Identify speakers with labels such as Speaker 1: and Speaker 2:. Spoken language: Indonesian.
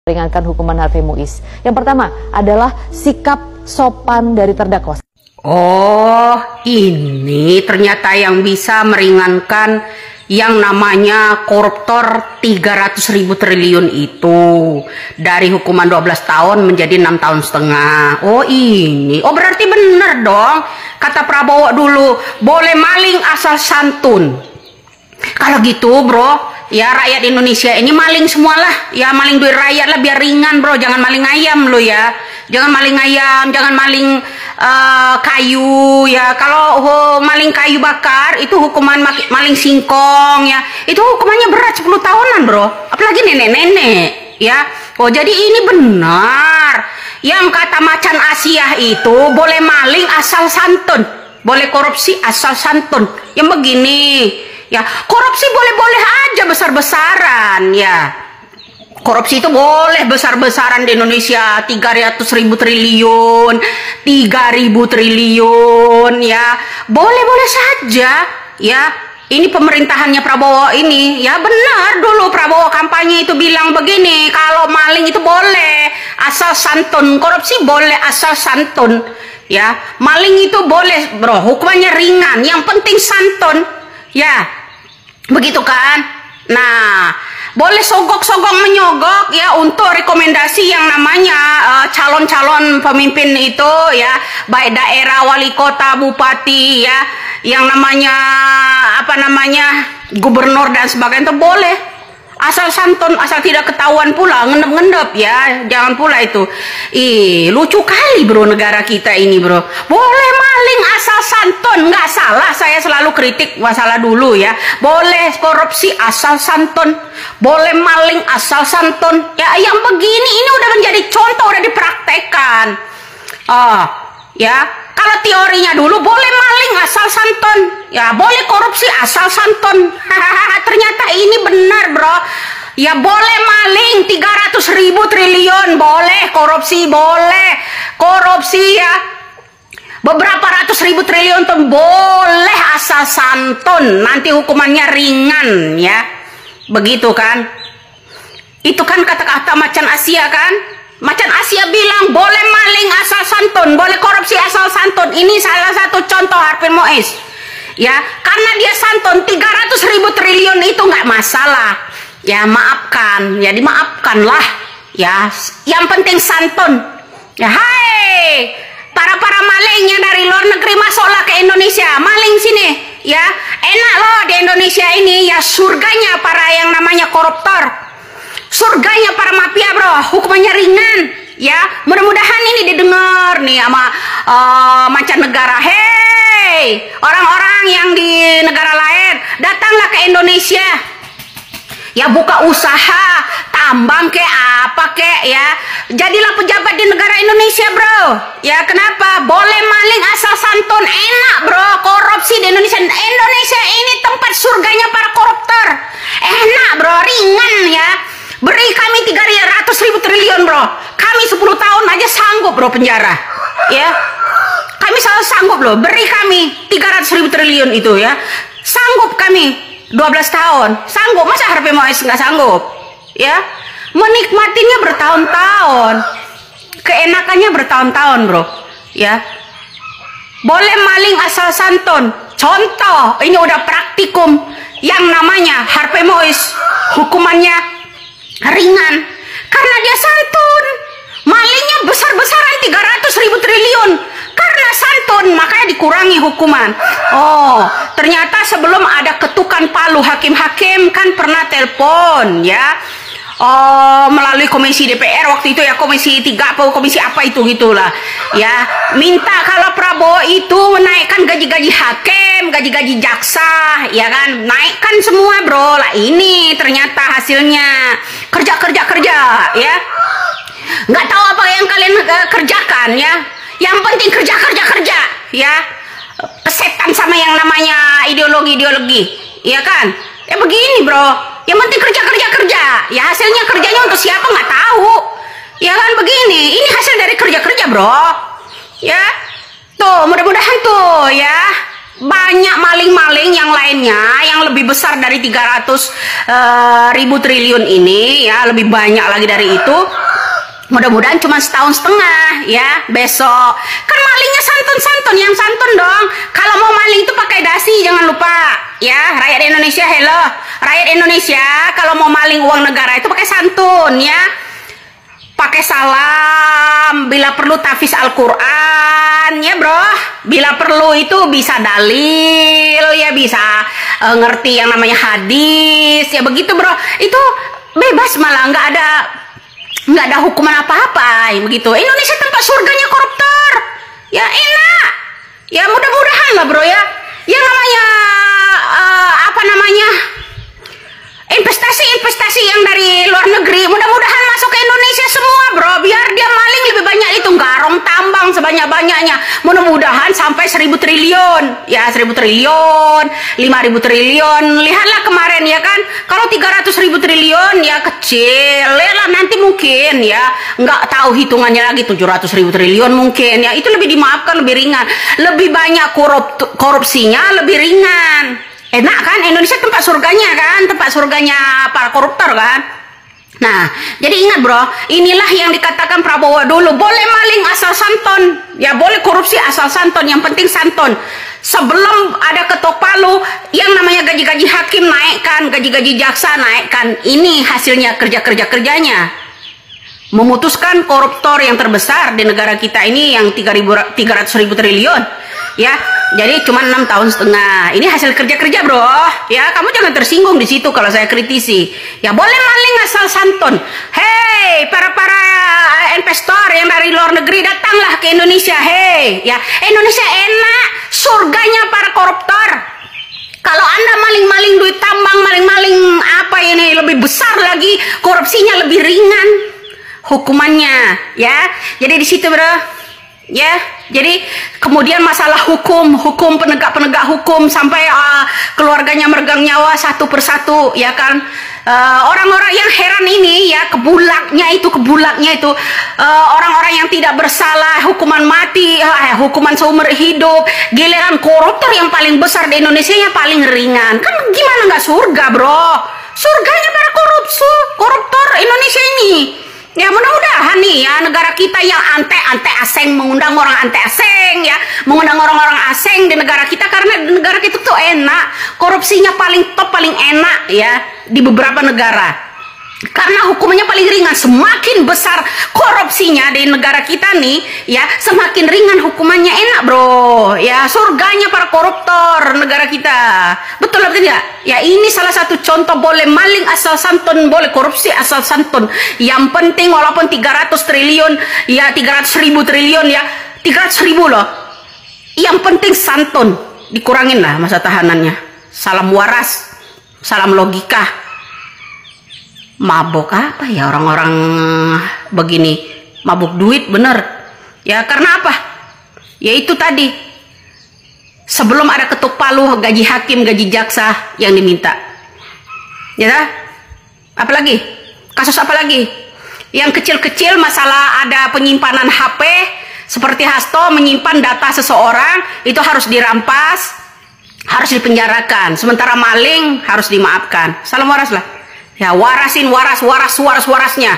Speaker 1: meringankan hukuman Harvey Muiz. Yang pertama adalah sikap sopan dari terdakwa.
Speaker 2: Oh, ini ternyata yang bisa meringankan yang namanya koruptor 300.000 triliun itu dari hukuman 12 tahun menjadi 6 tahun setengah. Oh ini, oh berarti benar dong kata Prabowo dulu, boleh maling asal santun. Kalau gitu bro, ya rakyat Indonesia ini maling semualah, ya maling duit rakyat lah biar ringan bro, jangan maling ayam lo ya, jangan maling ayam, jangan maling kayu ya. Kalau maling kayu bakar itu hukuman maling singkong ya, itu hukumannya berat 10 tahunan bro, apalagi nenek-nenek ya. Oh jadi ini benar yang kata macan Asia itu boleh maling asal santun, boleh korupsi asal santun. Yang begini ya, korupsi boleh-boleh aja besar-besaran ya. Korupsi itu boleh besar-besaran di Indonesia, 300.000 triliun, 3.000 triliun ya. Boleh-boleh saja ya. Ini pemerintahannya Prabowo ini ya, benar dulu Prabowo kampanye itu bilang begini, kalau maling itu boleh asal santun, korupsi boleh asal santun ya. Maling itu boleh bro, hukumannya ringan, yang penting santun ya. Begitu kan? Nah, boleh sogok-sogok menyogok ya untuk rekomendasi yang namanya calon-calon pemimpin itu ya, baik daerah, wali kota, bupati ya, yang namanya apa namanya gubernur dan sebagainya itu boleh asal santun, asal tidak ketahuan pula ngendep-ngendep ya, jangan pula itu. Lucu kali bro negara kita ini bro, boleh maling asal santun, nggak salah, saya selalu kritik masalah dulu ya, boleh korupsi asal santun, boleh maling asal santun ya. Yang begini ini udah menjadi contoh, udah dipraktekkan. Ya, kalau teorinya dulu boleh maling asal santun ya, boleh korupsi asal santun. Ternyata ini benar bro ya, boleh maling 300.000 triliun boleh, korupsi boleh, korupsi ya beberapa ratus ribu triliun tuh boleh asal santun, nanti hukumannya ringan ya. Begitu kan? Itu kan kata-kata macan Asia kan? Macan Asia bilang boleh maling asal santun, boleh korupsi asal santun. Ini salah satu contoh Harvey Muiz ya, karena dia santun 300.000 triliun itu nggak masalah ya, maafkan ya, dimaafkanlah ya, yang penting santun ya. Hai para maling yang dari luar negeri, masuklah ke Indonesia, maling sini ya, enak loh di Indonesia ini ya, surganya para yang namanya koruptor, surganya para mafia bro, hukumannya ringan ya. Mudah-mudahan ini didengar nih sama mancanegara. Hei orang-orang yang di negara lain, datanglah ke Indonesia ya, buka usaha tambang kek apa kek ya, jadilah pejabat di negara Indonesia bro ya. Kenapa? Boleh maling asal santun, enak bro. Korupsi di Indonesia, Indonesia ini tempat surganya para koruptor, enak bro, ringan ya. Beri kami 300.000 triliun bro, kami 10 tahun aja sanggup bro penjara ya. Kami selalu sanggup loh, beri kami 300.000 triliun itu ya, sanggup kami 12 tahun, sanggup. Masa Harvey Muiz nggak sanggup ya? Menikmatinya bertahun-tahun, keenakannya bertahun-tahun bro ya. Boleh maling asal santun, contoh ini udah praktikum yang namanya Harvey Muiz, hukumannya ringan karena dia santun. Malingnya besar-besaran 300.000 triliun karena santun, makanya dikurangi hukuman. Oh ternyata sebelum ada ketukan palu hakim-hakim kan pernah telepon ya, melalui komisi DPR waktu itu ya, komisi 3 apa komisi apa itu gitulah ya, minta kalau Prabowo itu menaikkan gaji-gaji hakim, gaji-gaji jaksa ya kan, naikkan semua bro lah. Ini ternyata hasilnya kerja ya, nggak tahu apa yang kalian kerjakan ya, yang penting kerja ya, pesetan sama yang namanya ideologi ya kan. Begini bro, yang penting kerja ya, hasilnya kerjanya untuk siapa nggak tahu ya kan. Begini, ini hasil dari kerja bro ya. Tuh mudah-mudahan tuh ya banyak maling-maling yang lainnya yang lebih besar dari 300.000 triliun ini ya, lebih banyak lagi dari itu. Mudah-mudahan cuma setahun setengah ya, besok. Kan malingnya santun-santun, yang santun dong. Kalau mau maling itu pakai dasi, jangan lupa ya, rakyat Indonesia. Hello, rakyat Indonesia, kalau mau maling uang negara itu pakai santun ya. Pakai salam, bila perlu tahfiz Al-Quran ya bro. Bila perlu itu bisa dalil ya, bisa ngerti yang namanya hadis ya, begitu bro. Itu bebas, malah nggak ada hukuman apa-apa begitu. Indonesia tempat surganya koruptor ya, enak ya, mudah-mudahan lah bro ya. Yang namanya apa namanya, investasi yang dari luar negeri mudah-mudahan masuk ke Indonesia semua bro, biar dia maling lebih banyak, itu garong tambang sebanyak-banyaknya, mudah-mudahan sampai 1.000 triliun ya, 1.000 triliun, 5.000 triliun. Lihatlah kemarin ya kan, kalau 300.000 triliun ya kecil, lihatlah nanti mungkin ya nggak tahu hitungannya lagi, 700.000 triliun mungkin ya, itu lebih dimaafkan, lebih ringan, lebih banyak korupsinya lebih ringan. Enak kan, Indonesia tempat surganya kan, tempat surganya para koruptor kan. Nah, jadi ingat bro, inilah yang dikatakan Prabowo dulu, boleh maling asal santun, ya boleh korupsi asal santun, yang penting santun. Sebelum ada ketok palu, yang namanya gaji-gaji hakim naikkan, gaji-gaji jaksa naikkan, ini hasilnya kerjanya. Memutuskan koruptor yang terbesar di negara kita ini yang 300.000 triliun ya. Jadi cuma 6 tahun setengah. Ini hasil kerja bro. Ya, kamu jangan tersinggung di situ kalau saya kritisi. Ya boleh maling asal santun. Hei, para investor yang dari luar negeri, datanglah ke Indonesia. Hei, ya Indonesia enak, surganya para koruptor. Kalau Anda maling-maling duit tambang, maling-maling apa ini lebih besar lagi, korupsinya lebih ringan hukumannya ya. Jadi di situ bro. Ya, jadi kemudian masalah hukum penegak hukum sampai keluarganya meregang nyawa satu persatu ya kan. Orang-orang yang heran ini ya, kebulaknya itu orang-orang yang tidak bersalah hukuman mati, hukuman seumur hidup, giliran koruptor yang paling besar di Indonesia yang paling ringan. Kan gimana nggak surga bro? Surganya para koruptor Indonesia ini. Ya mudah-mudahan nih ya, negara kita yang ante asing, mengundang orang ante asing ya, mengundang orang-orang asing di negara kita, karena negara kita tuh enak, korupsinya paling top, paling enak ya di beberapa negara. Karena hukumannya paling ringan, semakin besar korupsinya di negara kita nih ya, semakin ringan hukumannya, enak bro ya, surganya para koruptor negara kita. Betul atau tidak? Ya ini salah satu contoh, boleh maling asal santun, boleh korupsi asal santun. Yang penting walaupun 300 triliun ya, 300.000 triliun ya, 300.000 loh, yang penting santun, dikurangin lah masa tahanannya. Salam waras, salam logika. Mabok apa ya orang-orang begini, mabuk duit bener ya. Karena apa? Ya itu tadi, sebelum ada ketuk palu gaji hakim, gaji jaksa yang diminta ya. Apalagi kasus apa lagi yang kecil-kecil, masalah ada penyimpanan HP seperti Hasto menyimpan data seseorang, itu harus dirampas, harus dipenjarakan, sementara maling harus dimaafkan. Salam waras lah ya, warasin warasnya.